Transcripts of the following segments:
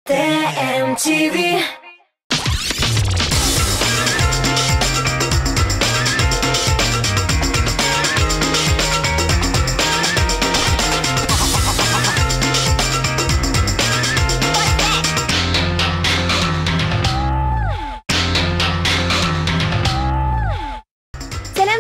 TMTV.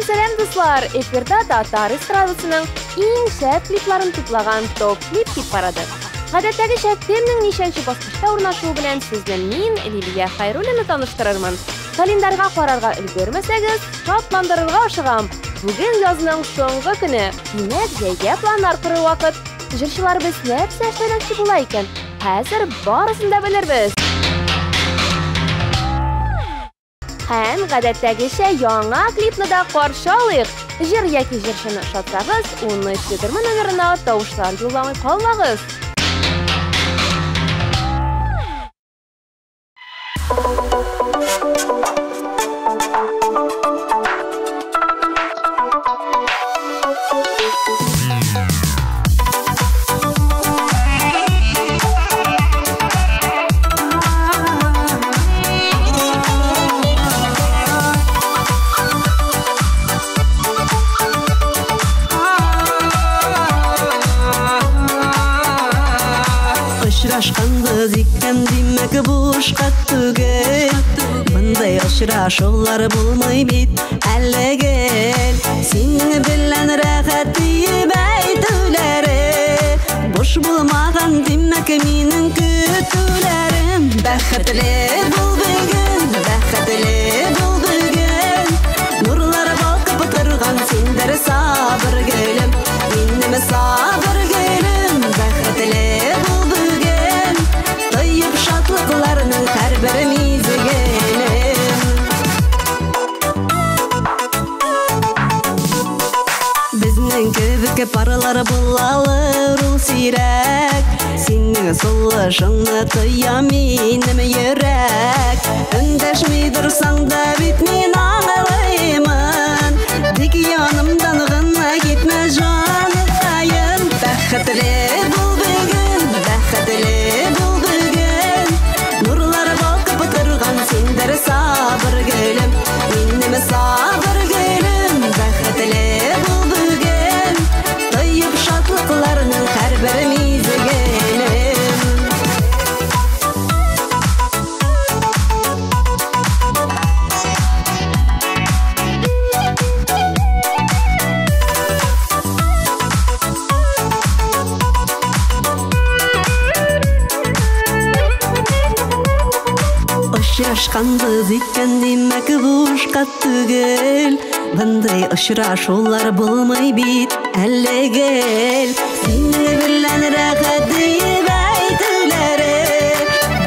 Selam dostlar, efirde Tatar estradasının en şəp kliplerini tutlagan Top Clip hit parады. Гадәттәге шәп фильмнең нишенче баскычта урнашу белән сезне мин, Лилия Хайруллина, таныштырырмын. Календарьга карарга өлгермәсәгез, шатландырырга ашыгам. Бүген язның соңгы көне, димәк, җәйгә планнар корыр вакыт. Җырчыларыбыз нәрсә эшләмәкче була икән? Хәзер барысын да белербез. Һәм гадәттәгечә яңа клипны да каршы алыйк. Җыр яки җырчыны ошатсагыз, 13-20 номерына тавышлар юлламый калмагыз. Очрашканбыз икән димәк бушка түгел. Бындай очрашулар булмый бит әлегел. Син белән рәхәт дип әйтүләре, буш булмаган димәк минем көтүләрем. Бәхетле бул бүген, бәхетле бул бүген. Нурлар балкып торган синдер сабыр гөлем, минем сабыр гөлем. Бәхетле шатлыкларның һәрбер мизгелен. Безнең кебек паралар булалыр ул сирәк. Синең сулышыңны тоя минем йөрәк. Өндәшми торсаң да бит мин аңлыймын. Тик янымдан гына китмә җаным. Бәхетле бул бүген, бәхетле синдер сабыр гөлем, минем сабыр гөлем. Бәхетле бул бүген, тоеп шатлыкларның һәрбер мизгелен. Очрашканбыз икән димәк бушка түгел. Бындай очрашулар булмый бит әлегел. Син белән рәхәт дип әйтүләре,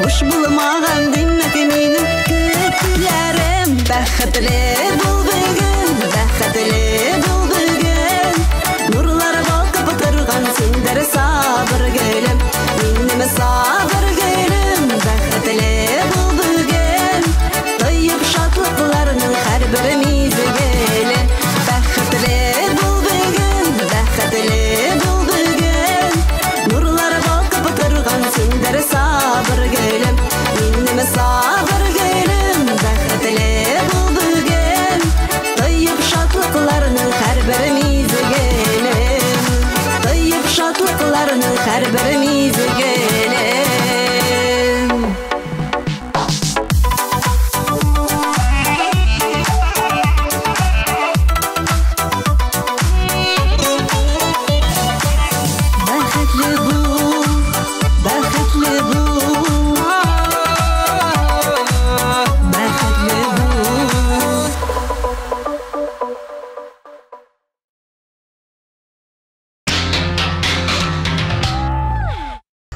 буш булмаган димәк минем көтүләрем. Бәхетле бул бүген, бәхетле бул бүген. Нурлар балкып торган синдер сабыр гөлем, минем сабыр гөлем. Бәхетле шатлыкларның һәрбер мизгелен. Бәхетле бул бүген, бәхетле бул бүген. Нурлар балкып торган синдер сабыр гөлем, минем сабыр гөлем. Бәхетле бул бүген, тоеп шатлыкларның һәрбер мизгелен. Тоеп шатлыкларның һәрбер мизгелен.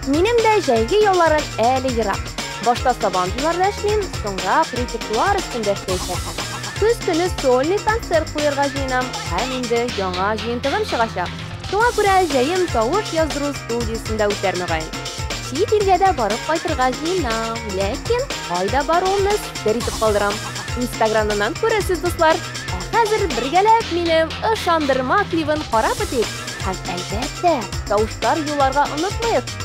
Минем дә җәйге ялларым әле ерак. Башта Сабантуйларда эшлим, соңра репертуар өстендә эшләячәкмен. Көз көне сольный концерт куярга җыенам, һәм инде яңа җыентыгым чыгачак. Шуңа күрә җәем тавыш яздыру студиясендә үтәр мөгаен. Чит илгә дә барып кайтырга җыенам, ләкин кайда баруымны сер итеп калдырам. Инстаграмнан күрәсез дуслар. Хәзер бергәләп минем ышандырма клибын карап бетик. Һәм әлбәттә, тавыштар юлларга онытмыйк.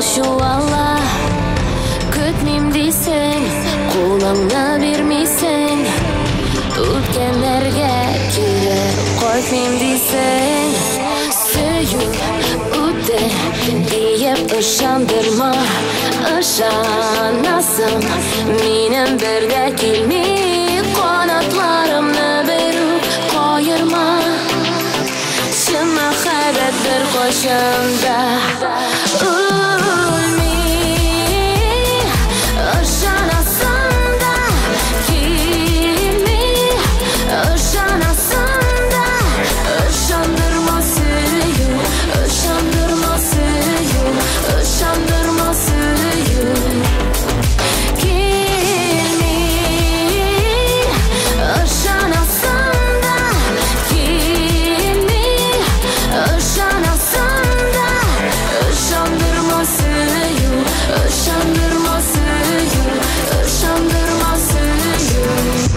şu Allah Kütmeyim deysen Kulağına vermeysen Ötkenlerge kire Koymayım deysen Söyüp öte Deyip ışandırma Işanasın Benim birde kelmey Kanatlarımны berip koyurma Şın muhabbetdir koşumda Ölmey Işanasın da Kelmey Işanasın da Işandırma söyüp Işandırma söyüp Işandırma söyüp Kelmey Işanasın da Kelmey Işanasın da Işandırma söyüp Işandırma söyüp Işandırma söyüp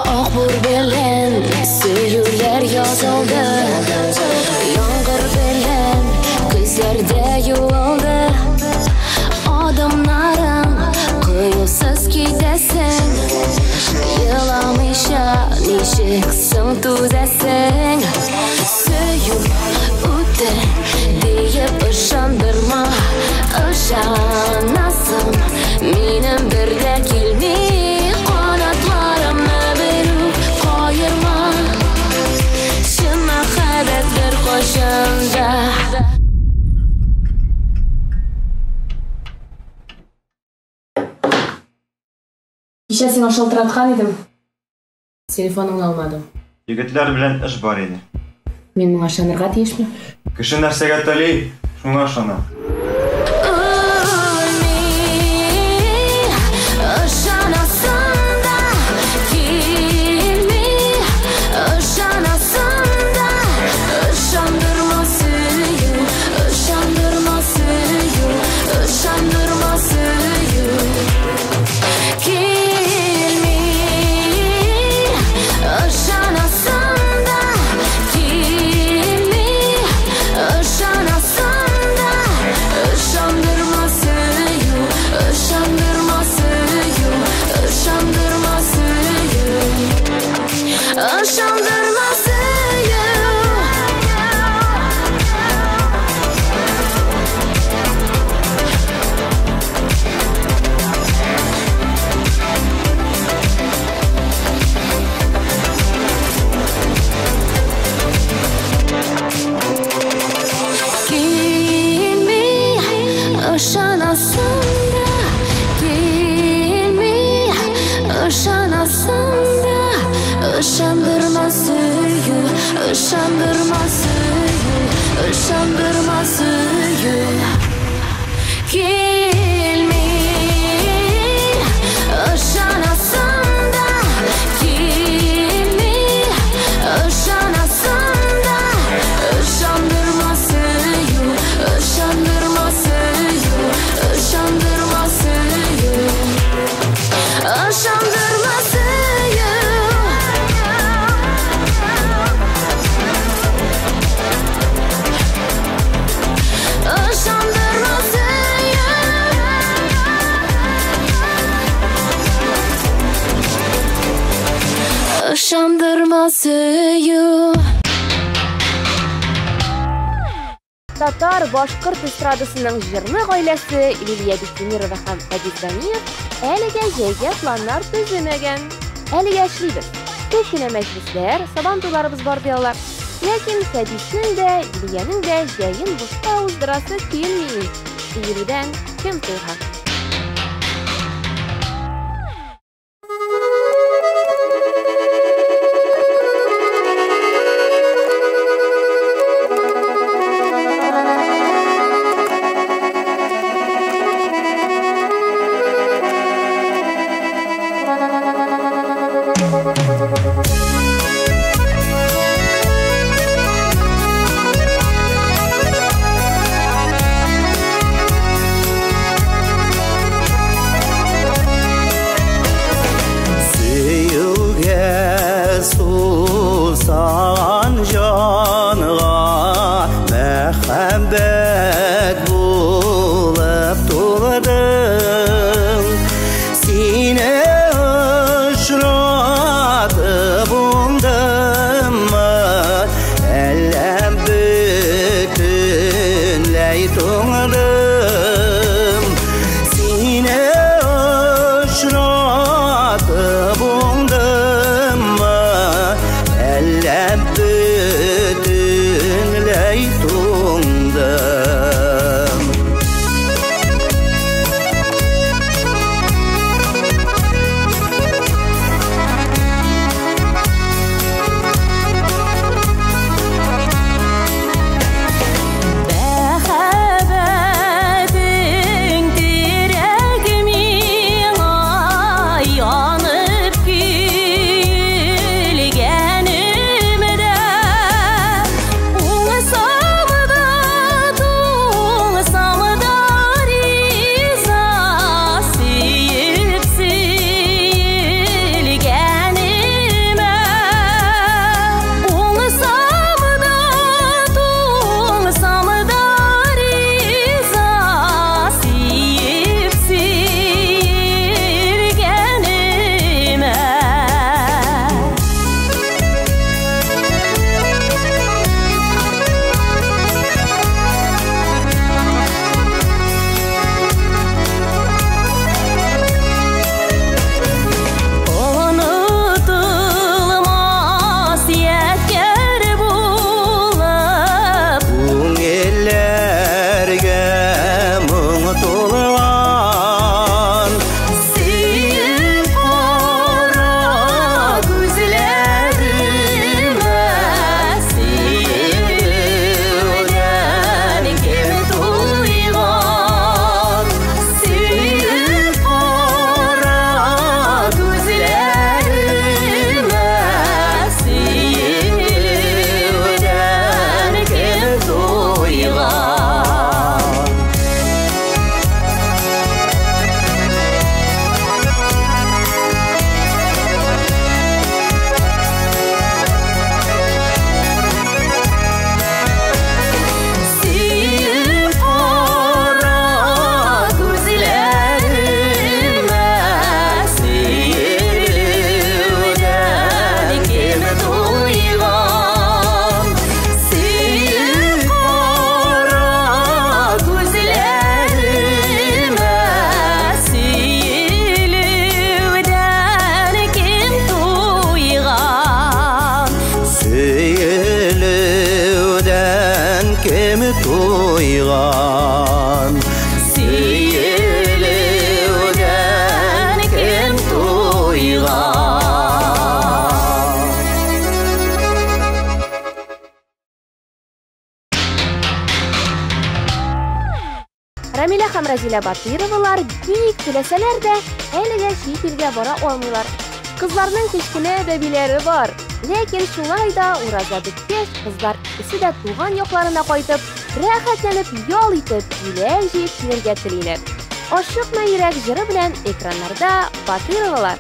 Akbur bilen Söyüler yazıldı Yağmur bilen Gözlerde yuvaldı Adımlarım Kıyılsız gidesin Yılamışa Nişiksin tuzesin Söyüp öte Deyip ışandırma Işanasın Benim birde kelmey Kanatlarımны berip koyurma Şın muhabbetdir koşumda Kişe seni şıltıratkan edim. Telefonunu almadım. Егетләр белән эш бар иде. Мен моңа ышанырга тиешме? Кеше нәрсәгә тели, шуңа ышана. Ölmey Işanasın da Kelmey Işanasın da Işandırma söyüp Işandırma söyüp Işandırma söyüp Kelmey Işanasın da Kelmey Işanasın da Işandırma söyüp Işandırma söyüp Işandırma söyüp Işandırma Kelmey Işanasın da Kelmey Işanasın da Işandırma söyüp Işandırma söyüp Işandırma söyüp Kelmey Işanasın da Kelmey Işanasın da Işandırma söyüp Işandırma söyüp Işandırma söyüp Işandırma Işandırma söyüp Tatar Башкорт эстрадасының җырны гаиләсе Лилия Бектемирова һәм Әдис Ганиев әлегә җәйгә планнар төземәгән. Әлегә эшлибез. Күп кенә мәҗлесләр, сабантуйларыбыз бар диялар. Ләкин Әдиснең дә, Лилиянең дә җәен бушка уздырасы килми. Июльдән кем тыйган? Ümmet bulup tuğladım Sine ışradı buldum Ellem bütünley tuğladım Sine ışradı buldum Ellem bütünley tuğladım Bähäbädin direğimin yanıp gülgenimde Uğsamda tuğsamda riza siyip silgenime Uğsamda tuğsamda riza siyip silgenime Unutulmaz yetkер bulup Көңіллерге мұң толған Сүйіп қара көзлеріме Сүйуден кем туйған Сүйіп қара көзлеріме Сүйуден кем туйған Suyup qara ko'zlarime Suyudan kim to'ygan Suyup qara ko'zlarime Suyudan kim to'ygan Сөйілуден кем тойған Suyudan kim to'ygan Рамиля һәм Разилә Батыровалар бик теләсәләр дә, әлегә чит илгә бара алмыйлар. Кызларның кечкенә бәбиләре бар. Ләкин шулай да ураза беткәч, кызлар икесе дә туган якларына кайтып, рәхәтләнеп ял итеп, җиләк җыеп килергә телиләр. Ашыкма йөрәк җыры белән экраннарда Батыровалар.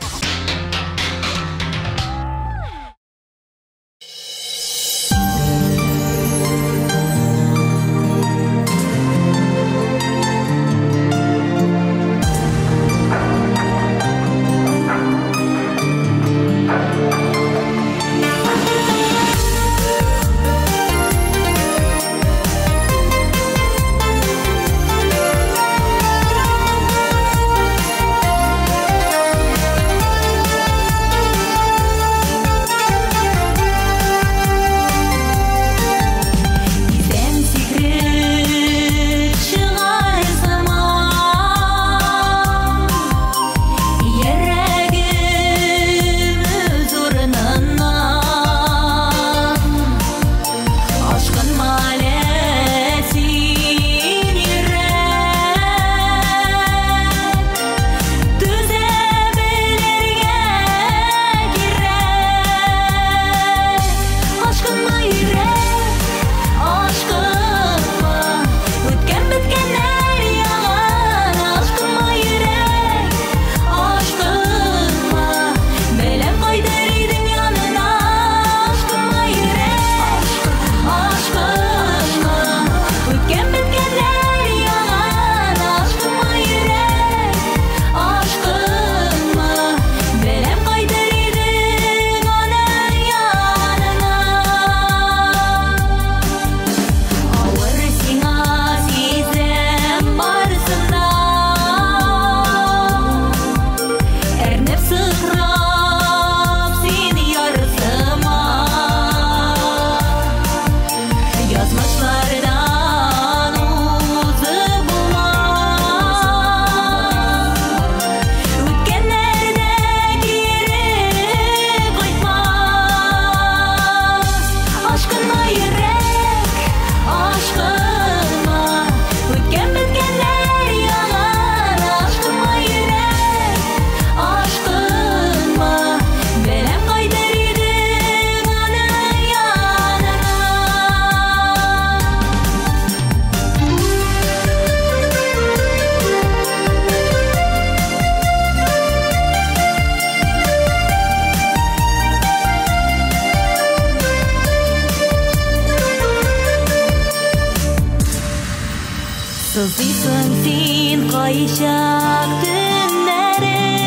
Sızlıysan sen kayışak günlerim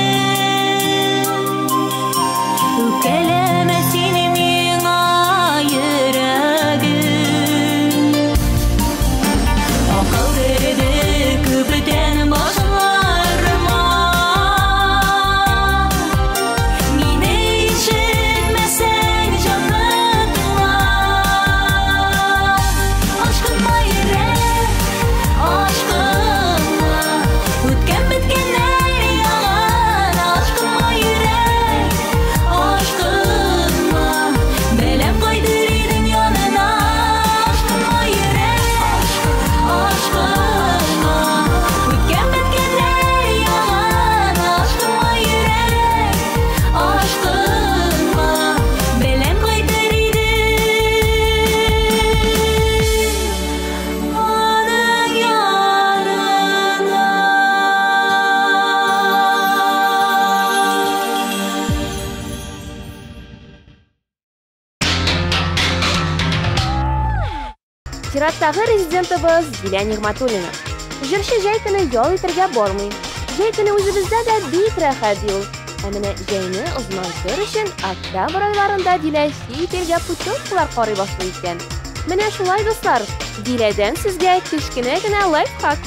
Ökelemesin mina yüreğim Akıl verdi köpüten başlarıma Mine içirmesen canlıkla Aşkınma yürek Aşkınma Ötken bitkenler yalan Aşkınma yürek Aşkınma Belem kaydırıydın yanına Aşkınma yürek Aşkınma Ötken bitkenler yalan Aşkınma yürek Aşkınma Belem kaydırıydın Anın yanına Чираттагы резидентыбыз Диля Нигматуллина. Жүрші жай күні yol итергә бармый. Жай күні үзебездә дә бик рәхәт юл. Ә менә җәйне узмансыр өчен октябрь айларында Диля итергә путевкалар карый башлый икән. Менә шулай дуслар, Диләдән сезгә кечкенә генә лайфхак.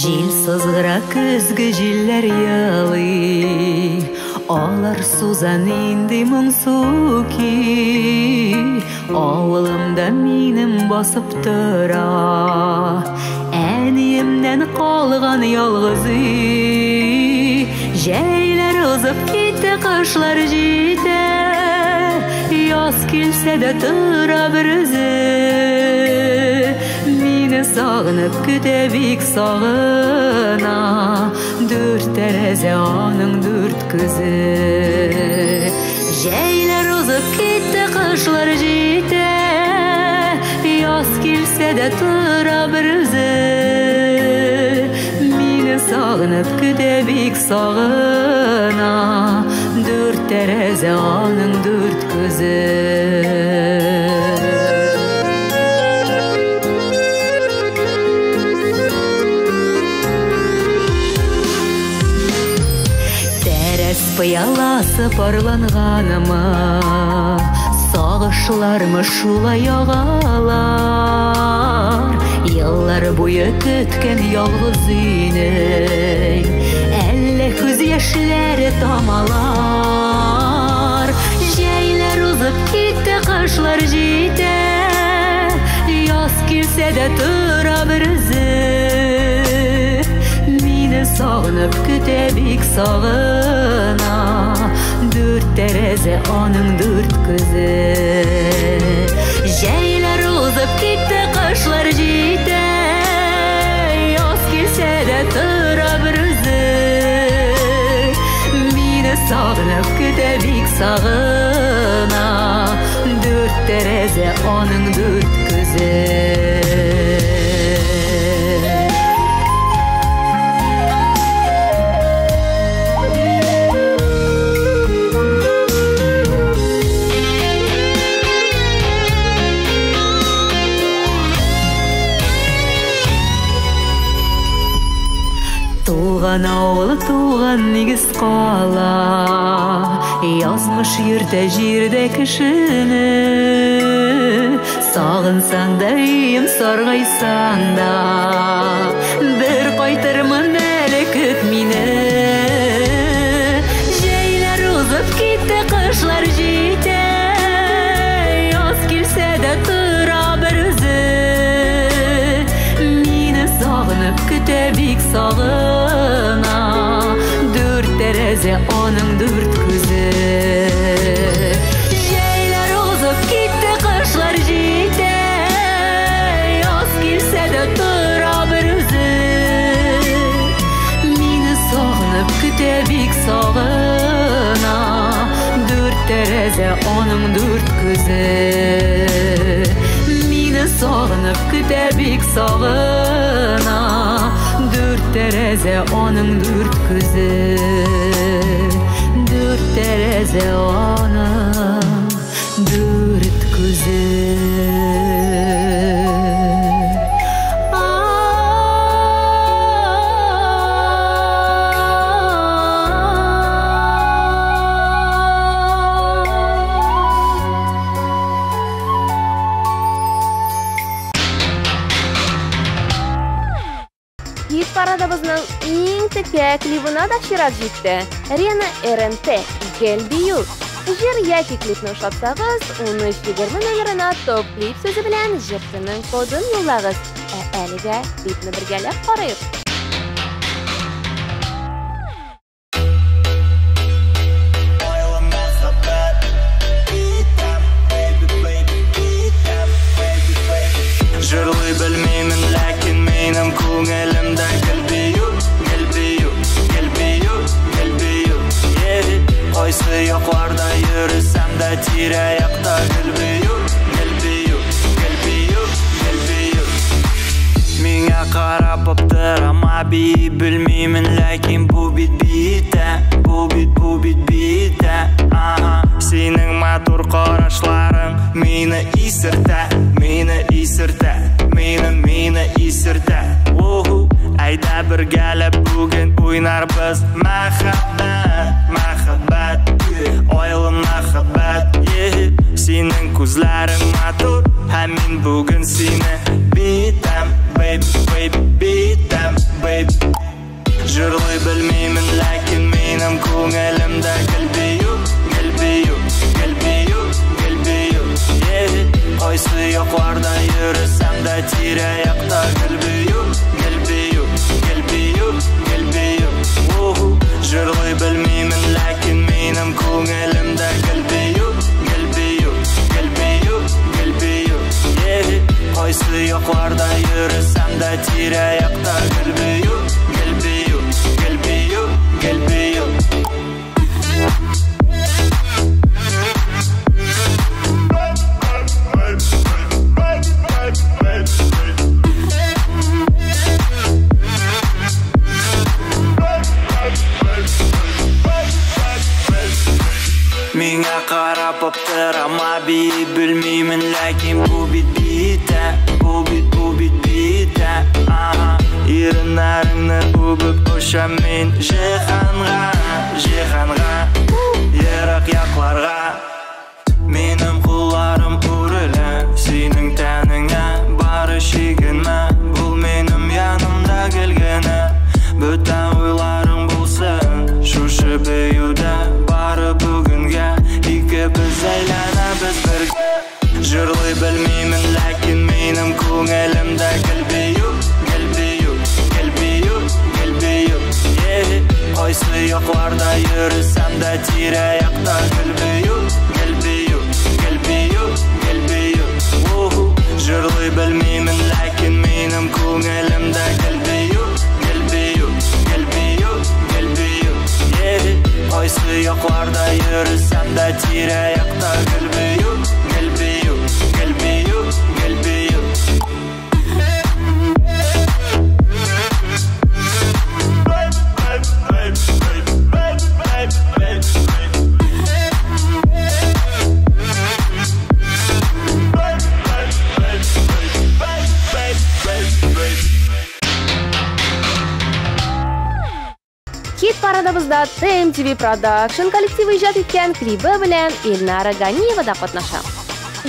Жил сызгыра көзгө җилләр ялый Алар сузан инде моңсу ки Авылымда минем басып тора Әниемнән калган ялгыз үй Җәйләр узып китте, кышлар җитә Яз килсә дә тора бер үзе Мине сагынып көтә бик сагына Дүрт тәрәзә аның дүрт күзе Җәйләр узып китте, кышлар җитә Яз килсә дә тора бер үзе Мине сагынып көтә бик сагына Дүрт тәрәзә аның дүрт күзе Пыяласы парланганыма Сагышлармы шулай агалар Еллар буе көткән ялгыз өйнең Әллә күз яшьләре тамалар Җәйләр узып китте, кышлар җитә Яз килсә дә тора бер үзе Сагынып көтә бик сагына Дүрт тәрәзә аның дүрт күзе Җәйләр узып китте, кышлар җитә Яз килсә дә тора бер үзе Мине сагынып көтә бик сагына Дүрт тәрәзә аның дүрт күзе Туган авыл, туган нигез кала Язмыш йөртә җирдә кешене Сагынсаң да өем, саргайсаң да Бер кайтырмын әле көт мине Җәйләр узып китте, кышлар җитә Яз килсә дә тора бер үзе Мине сагынып көтә бик сагына Дүрт тәрәзә аның дүрт күзе Җәйләр узып китте, кышлар җитә Яз килсә дә тора бер үзе Мине сагынып көтә бик сагына Дүрт тәрәзә аның дүрт күзе sağına Dört tereze onun dört gözü Dört tereze onun dört gözü Hit paradımızın en teke klibine da şirat жетті. Rena RNT, Gel Biyu. Jir yoki klipni ushlatsangiz, 13-20 nomerine top klip so'zi bilan jirtining kodini yo'llag'iz. Aliga klipni birgalab qaraylik. Жырлый білмеймін, ләкин менің көңілімді Гүлбию, гүлбию, гүлбию, гүлбию Қойсы yoqlarda yürüsem de tire-ayaqda Gүлбию, gүlbию, gүlbию, gүlbию Менге қарап ıptırama бейі білмеймін, ләкин bu bit bite Bu bit bite Сенің матур қарашларың мені исірті Мені исірті Айда біргәліп бүгін ойнар біз Махаббат Ойлы махаббат Сенің көзлерің матур Һәм мен бүгін сені битем Битем Жырлай білмеймін, ләкин менің көңілімді Гүлбию, гүлбию, гүлбию, гүлбию Қойсы yoqlarda yürüsem de tire-ayaqda Gүлбию, gүlbию, gүlbию, gүlbию Жырлай білмеймін, ләкин менің көңілімді Gүлбию, gүlbию, gүlbию, gүlbию Қойсы yoqlarda yürüsem de tire-ayaqda Gүлбию, gүlbию, gүlbию, gүlbию Менге қарап ıptırama бейі білмеймін, ләкин bu bit bite Ерінлеріңні үбіп ұшам мен Жиһанға Ерак яқларға Менің құларым үрілі Сенің тәніңе бары шегінме Бұл менің янымда келгені Бүтән ойларың болсын Шушы бейуді бары бүгінге Ике біз әйләнәбіз бірге Жырлай білмеймін, ләкин менің көңілімді Gүлбию, gүlbию, gүlbию, gүlbию Қойсы yoqlarda yürüsem de tire-ayaqda Gүlбию, gүlbию, gүlbию, gүlbию Жырлай білмеймін, ләкин менің көңілімді Gүlбию, gүlbию, gүlbию, gүlbию Қойсы yoqlarda yürüsem de tire-ayaqda Gүlбию, gүlbию, gүlbию, gүlbию Hit paradımızda TMTV Production kollektivi ijod etgan klibi bilan Elnara G'aniyeva da qatnashadi.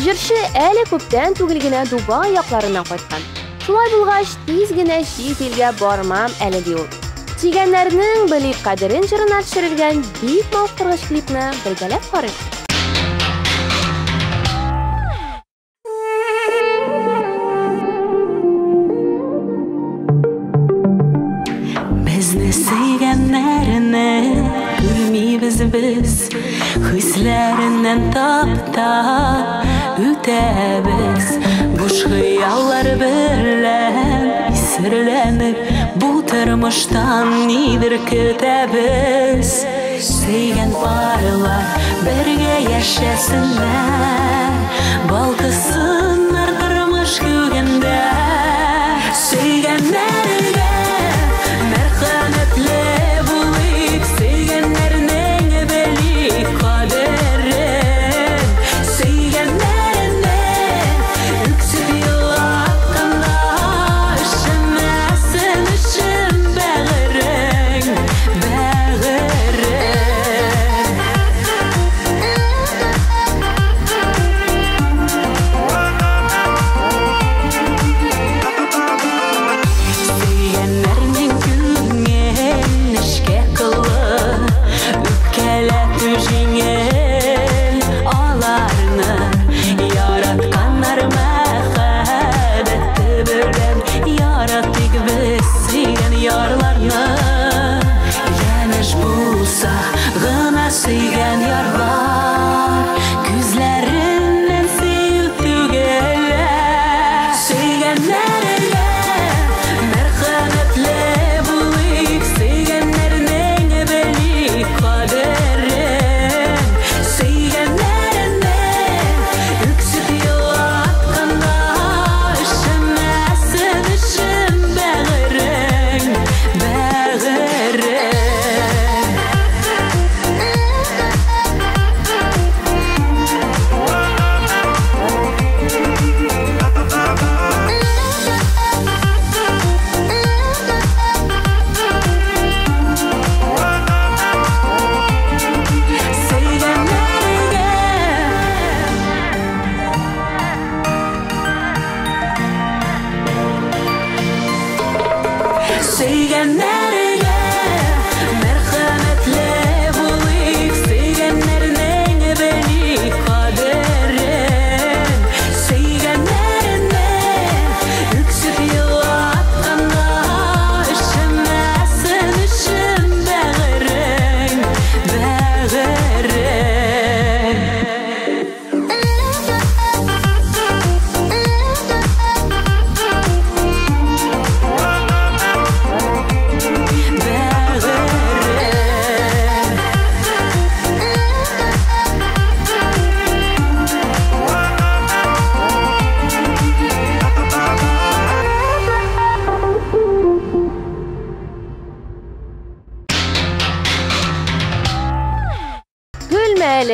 Jirshi әлі ko'pdan tugilgina Dubay yoqlaridan qaytgan. Shunday bo'lg'ach, tezgina chet elga bormam әлі deydi. Chegganlarning bilib qadrin shirinlar tushirilgan bit mavqirg'ish klipni birgalab qaraylik. Bizni sevganlarini bilmaymiz biz Hislarinden tap-tap ötemiz Boş xiyallar bilen isirlenip Bu turmuştan nidir kütemiz Sevgen barlar birge yaşasınlar Balkısınlar turmuş kugende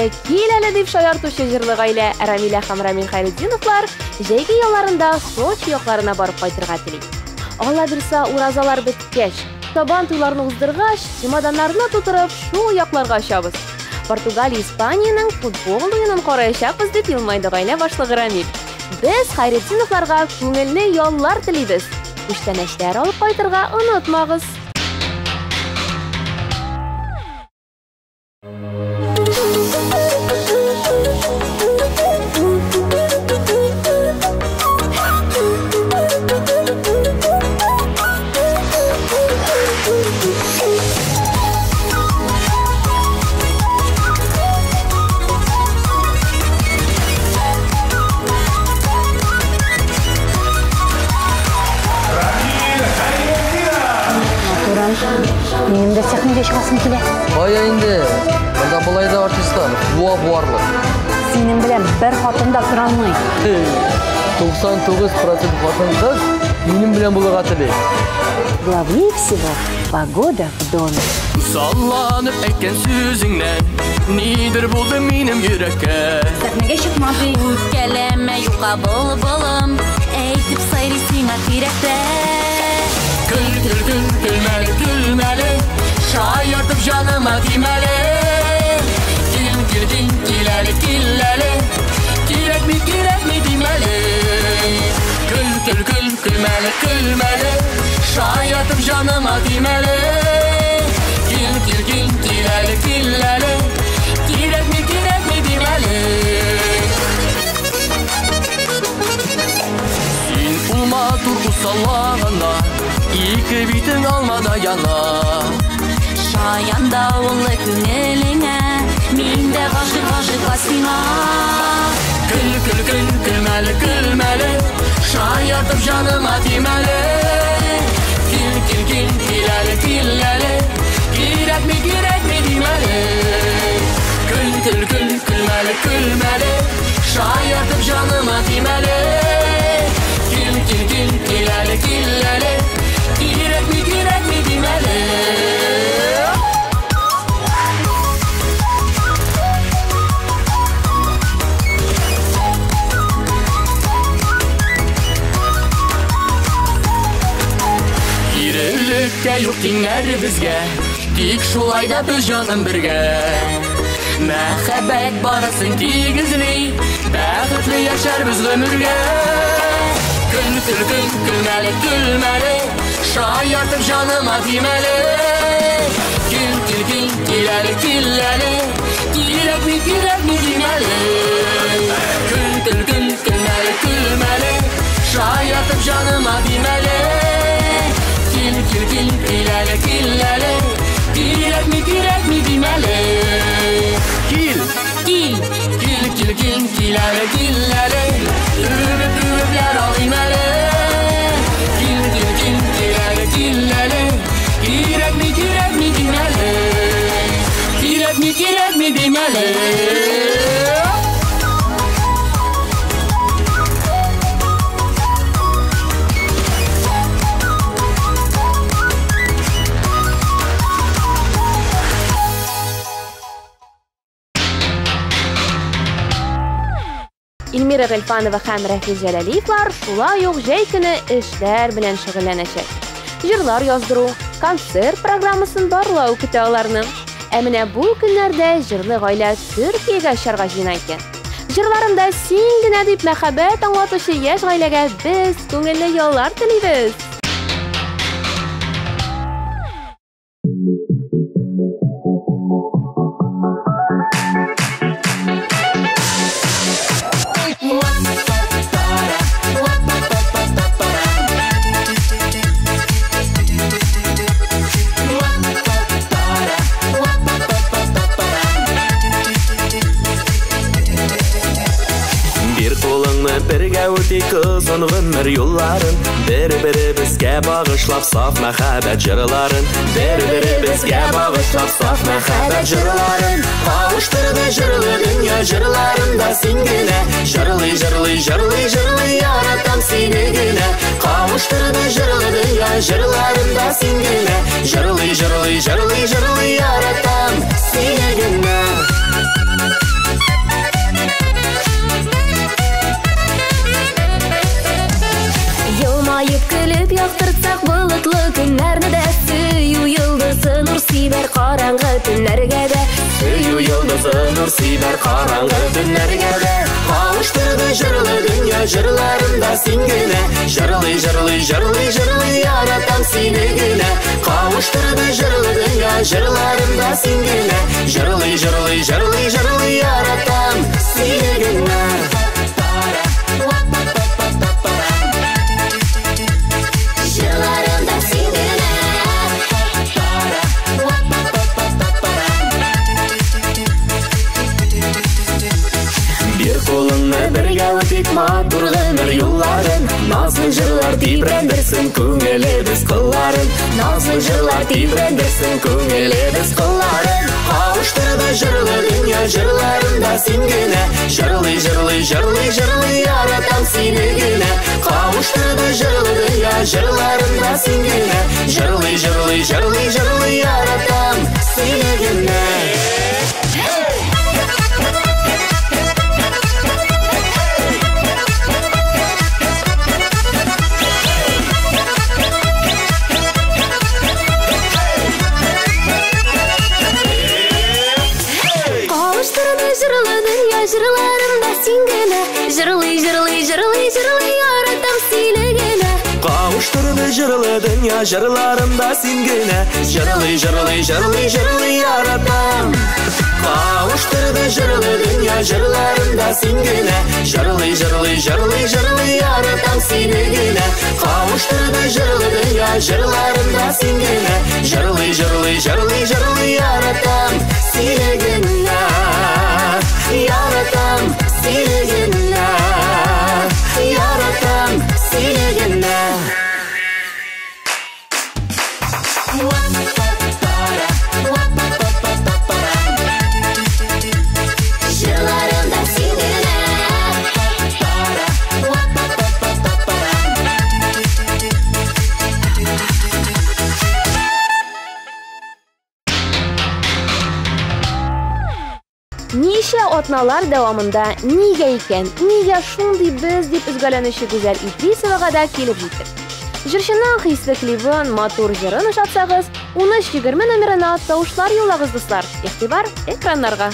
гаиле кил әле дип шаяртучы җырлы гаилә Рамилә һәм Рамил Хәйретдиновлар җәйге ялларында Сочи якларына барып кайтырга тели. Алла бирсә, уразалар беткәч, Сабан туйларны уздыргач, чемоданнарны тутырып, шул якларга очабыз. Португалия Испаниянең футбол уенын караячакбыз дип елмайды гаилә башлыгы Рамил. Без Хәйретдиновларга күңелле яллар телибез. Күчтәнәчләр алып кайтырга онытмагыз. Менің де сәхнеге шығасым келе. Бая инде. Мында былай да артисттар, буа-буарлы. Сенің білем, бір хатында тұра алмай. 99% хатын қыз менің білем бұлыға тіле. Главнее всего погода в доме. Салланып әйткен сүзіңнен нидер булды минем йөрәккә. Сәхнеге шықмады. Үпкәләмә юка былым, әйтеп сайрый сиңа тирәктә. Külmeli külmeli şayatıp canıma dimeli Kileli Kirek mi dimeli Külmeli şayatıp canıma dimeli Kileli Kirek mi dimeli Sin ulma turgu sallağında İki bitin almada yana Şayanda oldu күңелеңә, мин дә гашык басыйма. Külmeli şayatıp canıma dimeli Kileli Kirek mi dimeli Külmeli şayatıp canıma dimeli Kileli Kirek mi dimeli Irəlikə yox dinlər bizgə Dik şulayda biz canım birgə Məhəbbət barasın tigizli Bəxtli yaşar biz ömürgə Külməli Şayatıp canıma dimeli Kileli Kirek mi dimeli Külməli Şayatıp canıma dimeli Kileli Kirek mi dimeli Kileli Übübler alimeli Kileli Kirek mi dimeli Kirek mi dimeli Илмира Гыйльфанова һәм Рафис Җәләлиевлар шулай ук җәй көне эшләр белән шөгыльләнәчәк. Җырлар яздыру, концерт программасын барлау көтә аларны. Ә менә бу көннәрдә җырлы гаилә Төркиягә чарга җыена икән. Җырларында син генә дип мәхәббәт аңлатучы яшь гаиләгә без күңелле яллар телибез. Бергә үтик озын гомер юлларын Бер-беребезгә багышлап саф мәхәббәт җырларын Бер-беребезгә багышлап саф мәхәббәт җырларын Кавыштырды җырлы дөнья җырларында син генә Җырлый яратам сине генә Кавыштырды җырлы дөнья җырларында син генә Җырлый яратам сине генә караңгы түнләргә дә. Сөю йолдызы нур сибәр караңгы төннәргә дә. Кавыштырды җырлы дөнья җырларында син генә. Җырлый, җырлый, җырлый, җырлый, яратам сине генә. Кавыштырды җырлы дөнья җырларында син генә. Җырлый, җырлый, җырлый, җырлый, яратам сине генә. Җырларында син генә. Bir kolunla birga o'tdik matur g'amir yo'llarin. Nazlı jırlar tibrandirsin ko'ngli biz qo'llarin. Nazlı jırlar tibrandirsin ko'ngli biz qo'llarin. Kavuşturdi jırlı dünya jırlarında sen gene. Jırlı, jırlı, jırlı, jırlı, yaratam seni gene. Kavuşturdi jırlı dünya jırlarında sen gene. Jırlı, jırlı, jırlı, jırlı, yaratam seni gene. Jırlarımda sen gene. Jırlı, jırlı, jırlı, jırlı, yaratam seni gene. Kavuşturdu jırlı dünya jırlarında sen gene. Jırlı, jırlı, jırlı, jırlı, yaratam. Kavuşturdu jırlı dünya jırlarında sen gene. Jırlı, jırlı, jırlı, jırlı, yaratam seni gene. Kavuşturdu jırlı dünya jırlarında sen gene. Jırlı, jırlı, jırlı, jırlı, yaratam seni gene. Yaratam seni gene. Yaratam seni gene. Jırlarımda sen gene. Ничә атналар дәвамында нигә икән, нигә шундый без дип үзгәләнүче Гүзәл Идрисовага да килеп җиттек. Җырчының хисле клибын, матур җырын ошатсагыз, 13:20 номерына тавышлар юллагыз дуслар. Игътибар экраннарга.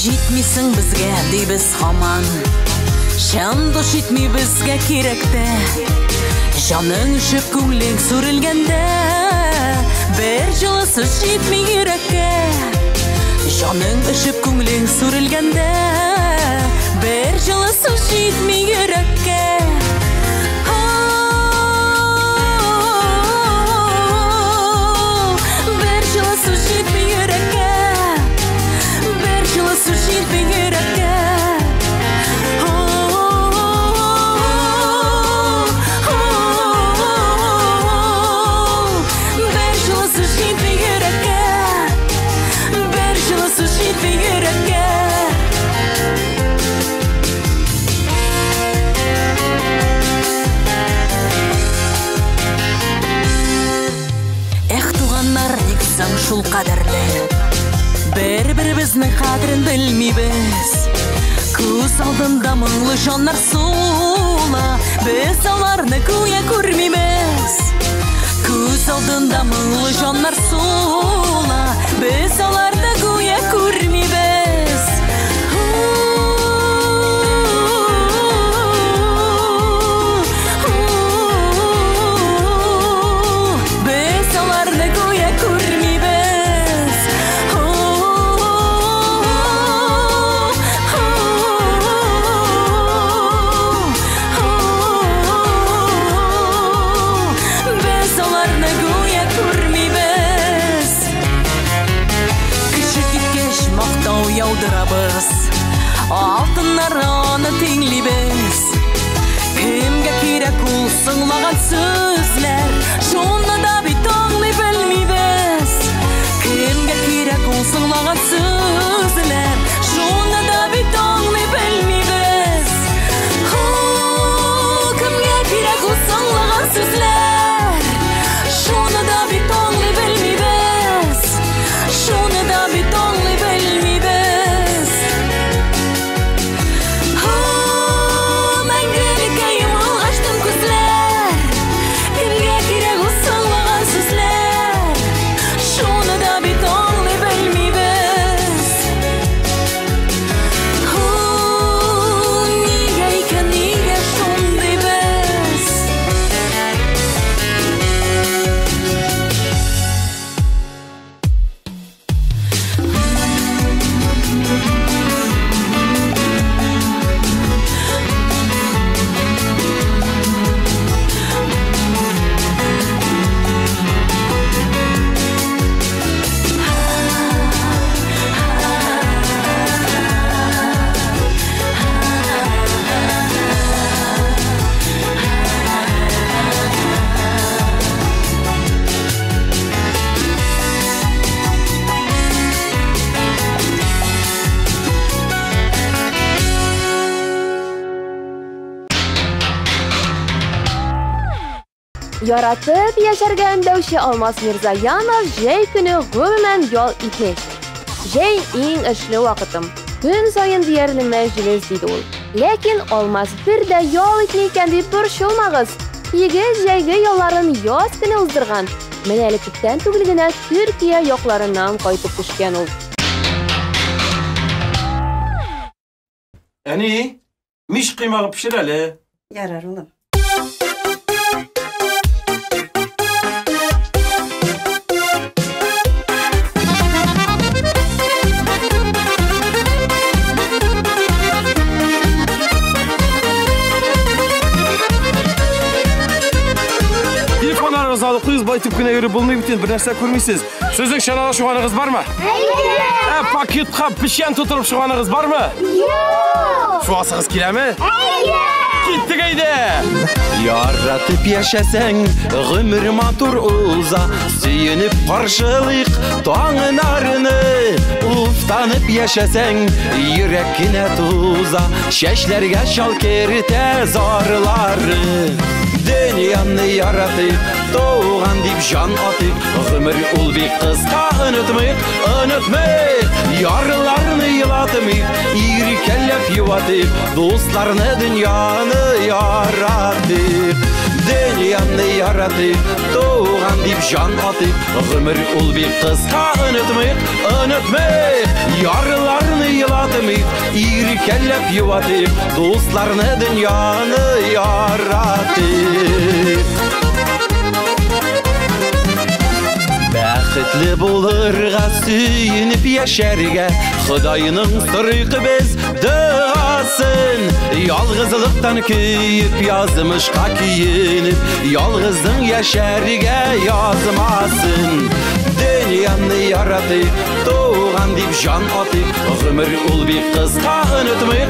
Җитмисең безгә дибез һаман. Җан дош итми безгә кирәктә. Җаның ишеп күңлең сүрелгәндә, бер җылы сүз җитми йөрәккә. Җаның ишеп күңлең сүрелгәндә, бер җылы сүз җитми йөрәккә. Бер җылы сүз җитми йөрәккә. Сушит бигерәккә. Бер җылы сушит бигерәккә. Бер җылы сушит бигерәккә. Эх, туганнар, ник соң шул кадерле. Бер-беребезнең кадерен белмибез. Күз алдында моңлы җаннар сула, без аларны күя күрмибез. Күз алдында моңлы җаннар сула, без аларны күя күрмибез. Без аларны күя күрмибез. Без аларны aldırabız Altınlar onu tinglibez Kimge kirek ulsınlagan sözler Şunu da bir tonli bilmibez Kimge kirek ulsınlagan sözler Şunu da bir tonli bilmibez Kimge kirek ulsınlagan sözler Şunu da bir tonli bilmibez Şunu da bir tonli bilmibez Yaratıp yaşargan Davşi Almas Mirzayanov jey günü gümümen yol itmek. Jey iň işli wagtym. Gün sayın diýerli mejlis diýdi ol. Lekin Almas bir de yol itmeken diýip burşulmagyz. Ýigil jeyge ýollaryny ýaz güni uzdurgan. Menelikden tügülgine Türkiye ýoklaryndan gaýtyp düşken ol. Ani, miş kıymağı pişir hele. Yarar oğlum. Telefonlarınızı alıp kız baytıp güne yürü bulmayı bitin bir narsa görmeysiz. Sözün şanala şuğanınız var mı? Hayır. Paketka pişen tuturup şuğanınız var mı? Yok. Şuasınız kile mi? Hayır. Gittik eyde. Yaratıp yaşasan ömür matur uza Süyünüp karşılık doğanın arını Uftanıp yaşasan yürekine tuza Şeşlerge şal kerite zarları Dünyanı yaratıp doğan dip can atıp Ömür ul bir kızka unutmayıp Yarlarını yılatmayıp İri kellep yuvatıp Dostlarını dünyanı yaratıp Dünyanı yaratıp doğan dip can atıp Ömür ul bir kızka unutmayıp Yarlarını yılatmayıp İri kellep yuvatıp Dostlarını dünyanı yaratıp Bäxtli bulurga süyünüp yaşarga Xudayının sırıqı biz dağasın Yalğızlıktan köyüp yazmışqa kiyinip Yalğızın yaşarga yazmasın Dünyanı yaratıp doğan dip can atıp Ömür ul bir kızka unutmayıp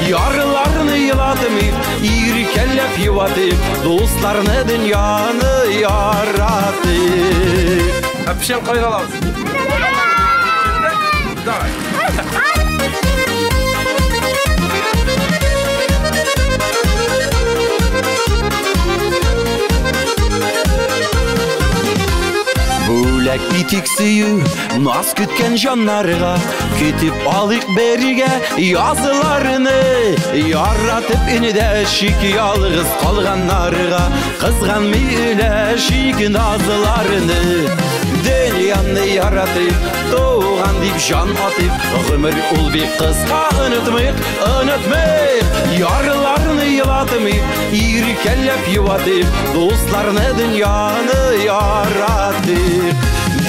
Yarlarını yılatmayıp İri kellep yuvatıp Dostlarını dünyanı yaratıp Pişen koyun alalım. Давай. Bulak itik suyu naz kütken janlarga Kütüp alık berge yazılarını Yaratıp inide şik yalğız kalganlarga Kızgan mı üle şik nazılarını Dünyanı yaratıp doğan dip can atıp Ömür ul bir kızka unutmayıp Yarlarını yılatmayıp İri kellep yuvatıp Dostlarını dünyanı yaratıp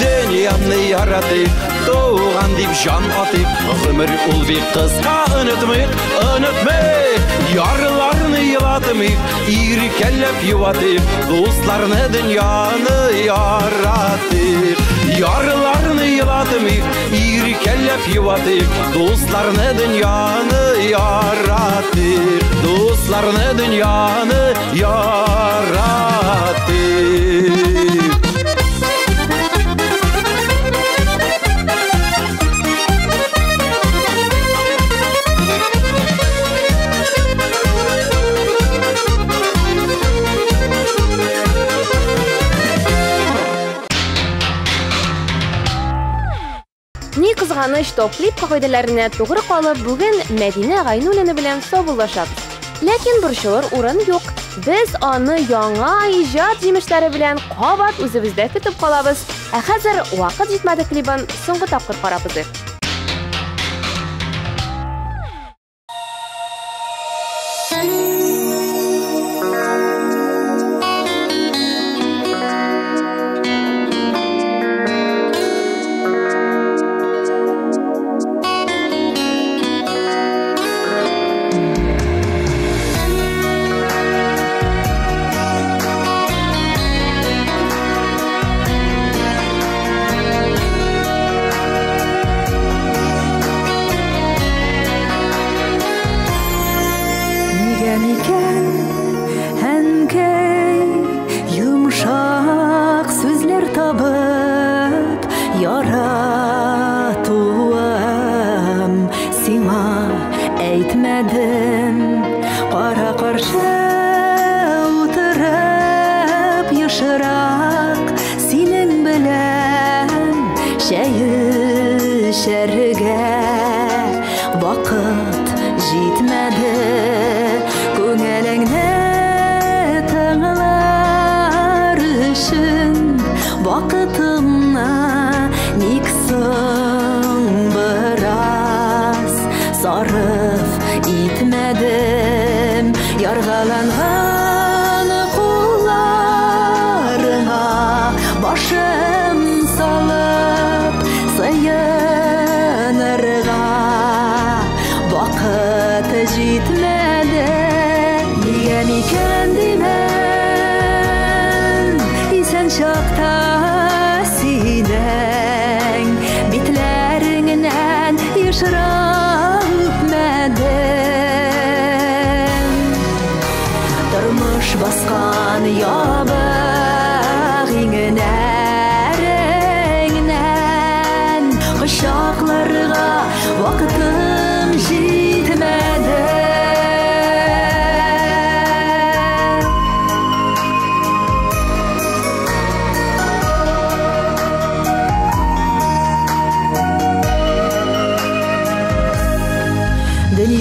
Dünyanı yaratıp doğan dip can atıp Ömür ul bir kızka unutmayıp Yarlarını yılatmayıp İri kellep yuvatıp Dostlarını dünyanı yaratıp Yarlarını yılatmayıp, irkellep yuvatıyıp, dostlarını dünyanı yaratıp, dostlarını dünyanı yaratıp. Ни кызганыч, топ-клип кагыйдәләренә тугры калып, бүген Мәдинә Гайнуллина белән саубуллашабыз. Ләкин борчылыр урын юк. Без аны яңа иҗат җимешләре белән кабат үзебездә көтеп калабыз. Ә хәзер вакыт җитмәде клибын соңгы тапкыр карабыз.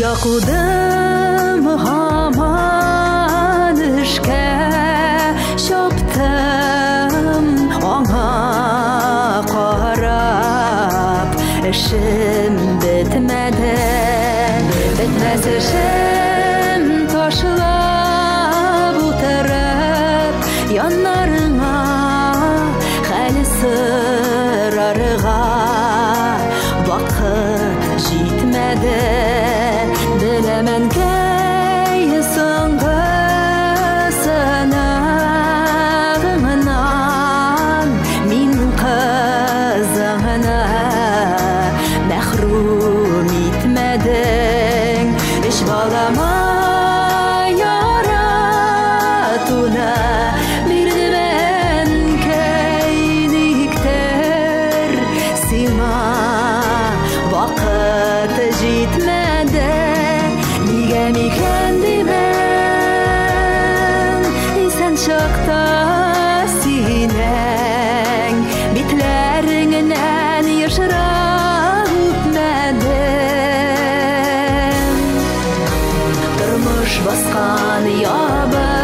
Yakudum haman işke şaptım ona karab işim bitmedi bitmez işim taşla bu taraf yanlarına hali sırarığa vakit jitmedi bilemen key sığınağından min kızına mehrum etmedin iş balama yaratuna birdimen keyliktir sima vakit jitmedi mi kendimen isen şakta sinen bitlerinden yaşarıp medim durmuş baskan yabağının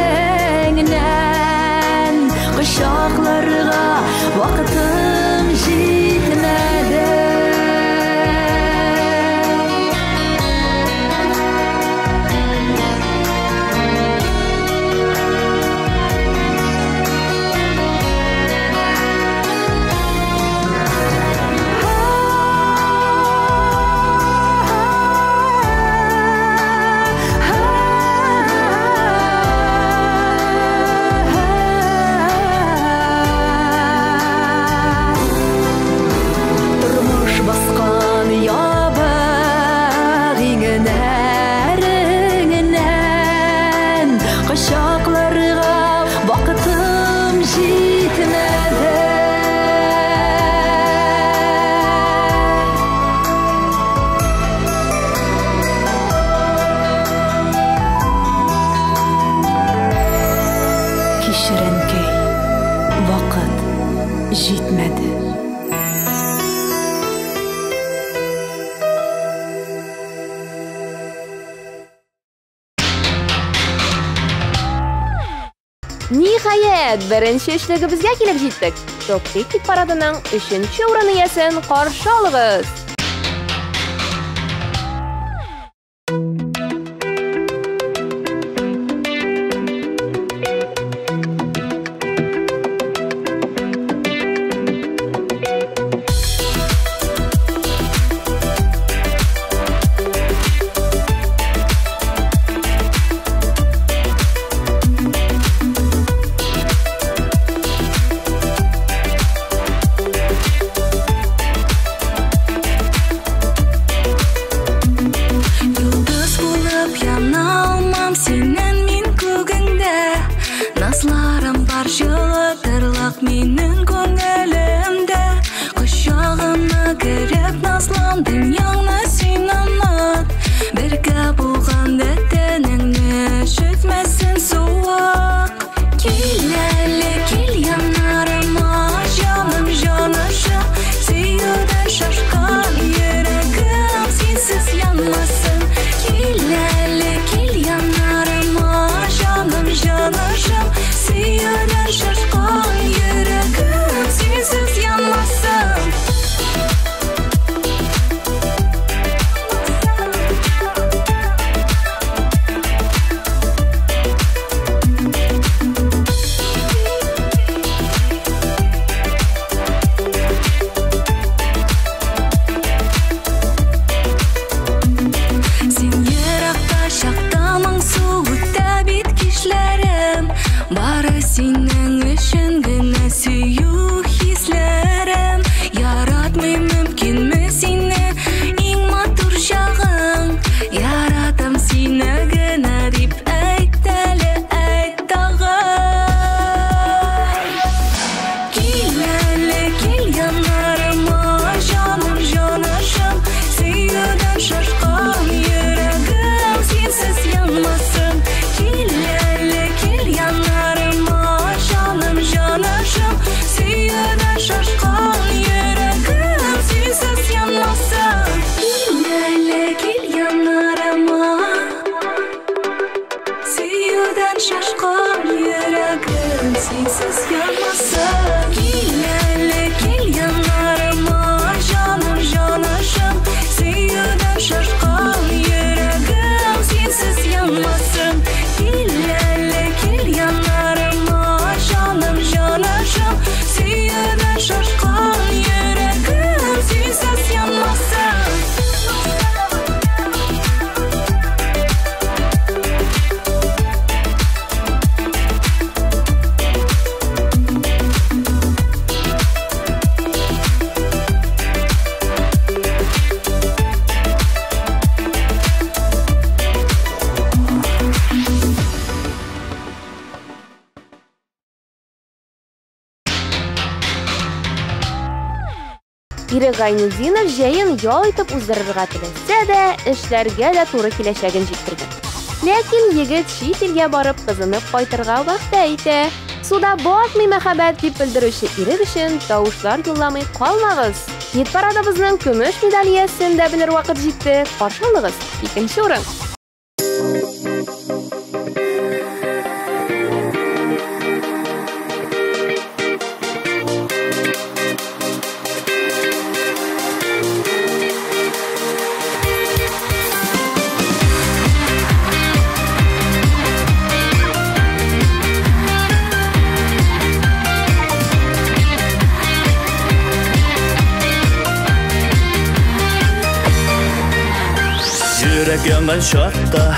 erinden kışaklarga vakitim jitmedi Rahmet, birinchi ishligimizga kelib jetdik. Toklik hit paradining 3-o'rin egasini qarshi olamiz. Gaynuzinov jayin yol etib o'zdirishga tilasa da, ishlarga da to'g'ri kelishagini yetkazgan. Lekin yigit chet elga borib qizinib qaytarga vaqt aytdi. Suda boqmay muhabbat deb bildiruvchi eri uchun tovushlar yo'llamay qolmag'iz. Hit paradimizning kumush medaliyasini da bilir vaqt yetdi. Qarshi olamiz. 2-o'rin. Yürek yangan şartta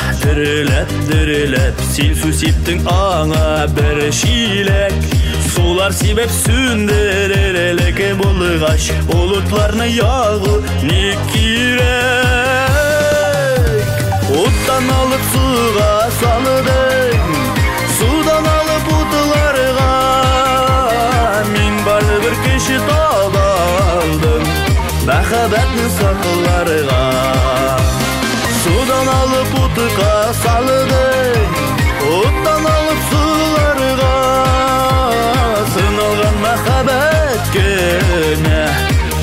dürülep Sil su siptin ana bir şilek Sular sebep sündürerelek bulgaş Bulutlarını yağı ne kirek Ottan alıp suğa salıdın Sudan alıp utlarga Min barı bir kişi tabaldım Məxəbətni sakıllarga Sudan alıp utuğa salıdın Ottan alıp sularga Sınalgan məxəbət günə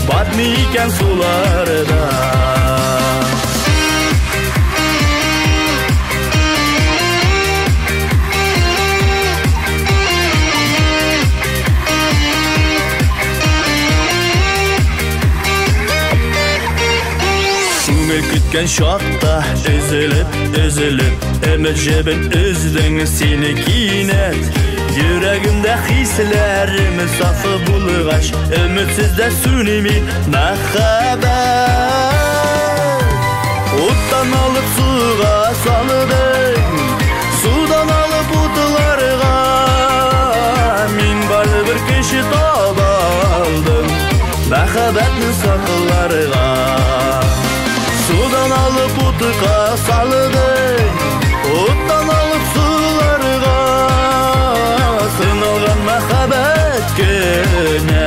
Batmıyken sularda Көңіл күткен шақта Үзіліп Өмір жебін үздің сені кейнет Жүрегімді хислерім сафы бұлығаш Үмітсізді сүнеми махаббат Оттан алып суға салыдың Судан алып ұтыларға Мен барлы бір кеші таба алдым Махаббатын сақыларға Судан алып ұтыға салыдың Оттан алып суларға Сыналған махаббат көне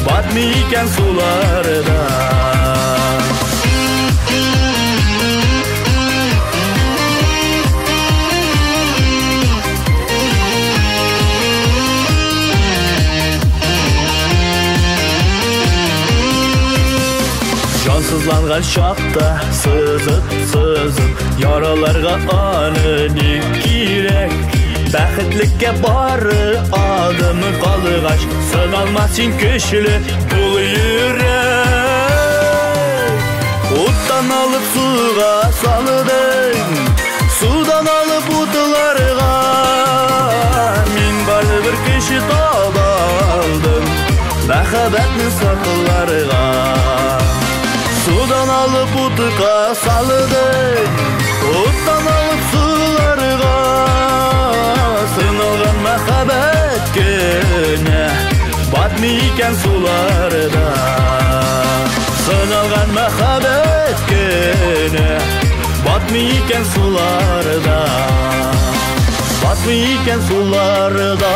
Батмы екен суларда Жансызланған шақта сызып Яраларға аны не керек Бәхітлікке бары адымы қалығаш Сыналмасын көшілі бұл үйрек Оттан алып суға салыдың Судан алып ұтыларға Мен барлы бір кеші таба алдым Махаббатын сақыларға Судан алып ұтыға салыдың Оттан алып суларға Сыналған махаббат көне Батмы екен суларда Сыналған махаббат көне Батмы екен суларда Батмы екен суларда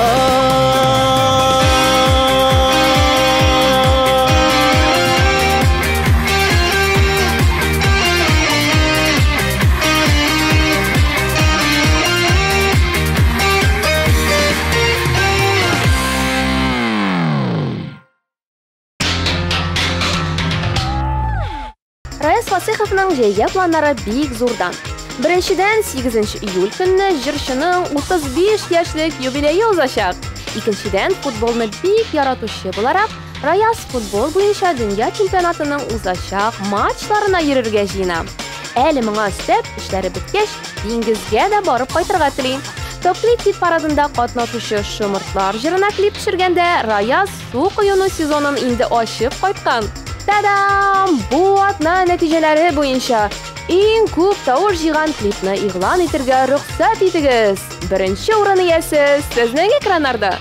Раис Фасиховның жеге планлары бик зурдан. Біріншіден 8 июль күнні жыршының 35 яшьлек юбилейі узашак. Икенчеден футболны бик яратушы буларак, Раяз футбол буенча дөнья чемпионатының узашак матчларына йөрергә җыена. Әле моңа өстәп, эшләре биткәч, диңгезгә дә барып кайтырга телим. Топ-клип хит парадында катнашучы шомыртлар җырына клип төшергәндә Раяз су коюну сезонын инде ачып кайткан. Тадам! Бу атна нәтиҗәләре буенча иң күп тавыш җыйган клипны игълан итәргә рөхсәт итегез. Беренче урын иясе сезнең экраннарда.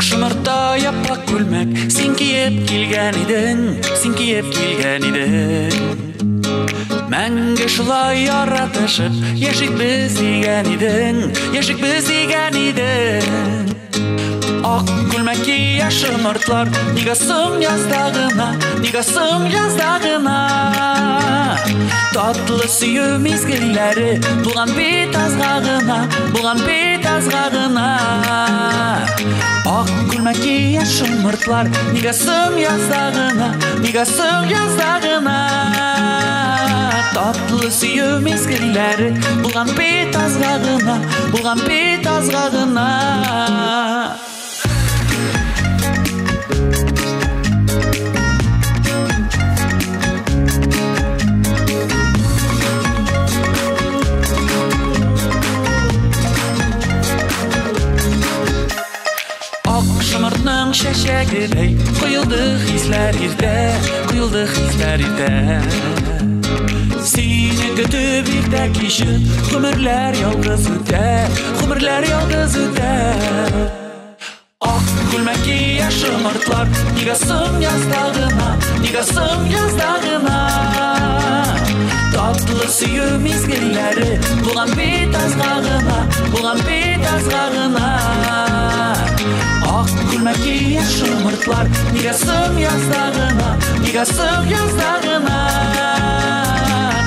Шымырта япрак күлмәк, син киеп килгән идең. Мәңге шулай яратышып, яшик без дигән идең. Ак күлмәк кия шымыртлар, нигасың яздагына. Татлы сөю мизгелләре, булган бит азгагына. Ак күлмәк кия шымыртлар, нигасың яздагына. Татлы сөю мизгелләре, булган бит азгагына. Şəşəgidey, quyuldu hisslər irdə. Seni götüb irdə kişi, xümürlər yalqız üdə. Ak gülmək ki yaşımırtlar, nigasın yazdağına. Tatlı suyu mizgilləri, bulan bit azgağına. Ak gülmək ki yaşımırtlar, шымыртлар, негасың яздағына, негасың яздағына.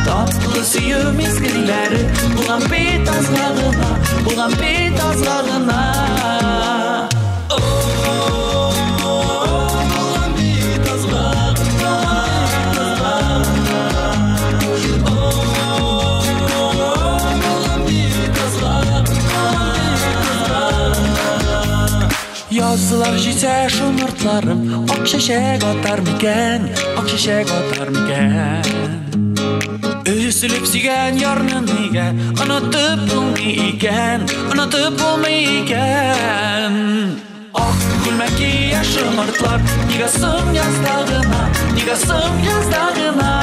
Tatlı suyu mezgilleri, bulan bit azlarına, bulan bit azlarına. Bulan bit azlarına. Yazılar jitse şımırtlarım, ok şeşek atar miken, ok şeşek atar miken. Üzülüp sigen yarının iken, unutup bulmayken, unutup bulmayken. Ah gülmek iyi şımırtlar, nigasın yazdağına, nigasın yazdağına.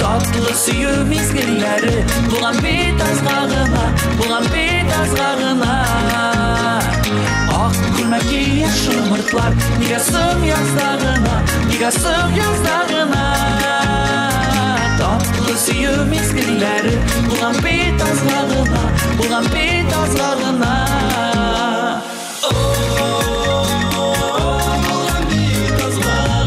Tatlı suyu mezgilleri, bulan bit azlarına, bulan bit azlarına. Ah gülmek iyi şımırtlar, nigasın yazdağına, nigasın yazdağına. Tatlı suyu mezgilleri, bulan bit azlarına, bulan bit azlarına. Bulan bit azlarına.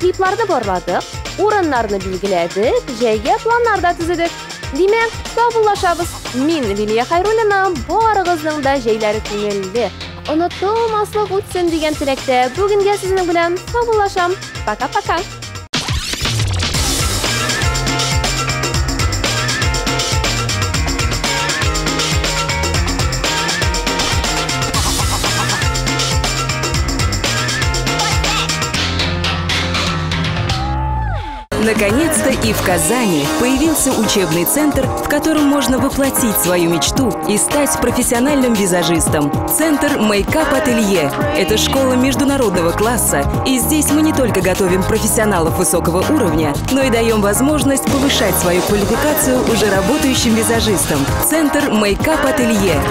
Kliplarda borladık, o'rinlarni belgiladik, joyga planlarda tuzidik. Demak, sog'lashamiz. Men Liliya Xayrulina, barig'izning da joylari ko'ngilli. Unutmaslik o'tsin degan tilakda bugunga sizning bilan sog'lasham. Paka-paka. Наконец-то и в Казани появился учебный центр, в котором можно воплотить свою мечту и стать профессиональным визажистом. Центр Make-up Ателье – это школа международного класса, и здесь мы не только готовим профессионалов высокого уровня, но и даем возможность повышать свою квалификацию уже работающим визажистам. Центр Make-up Ателье.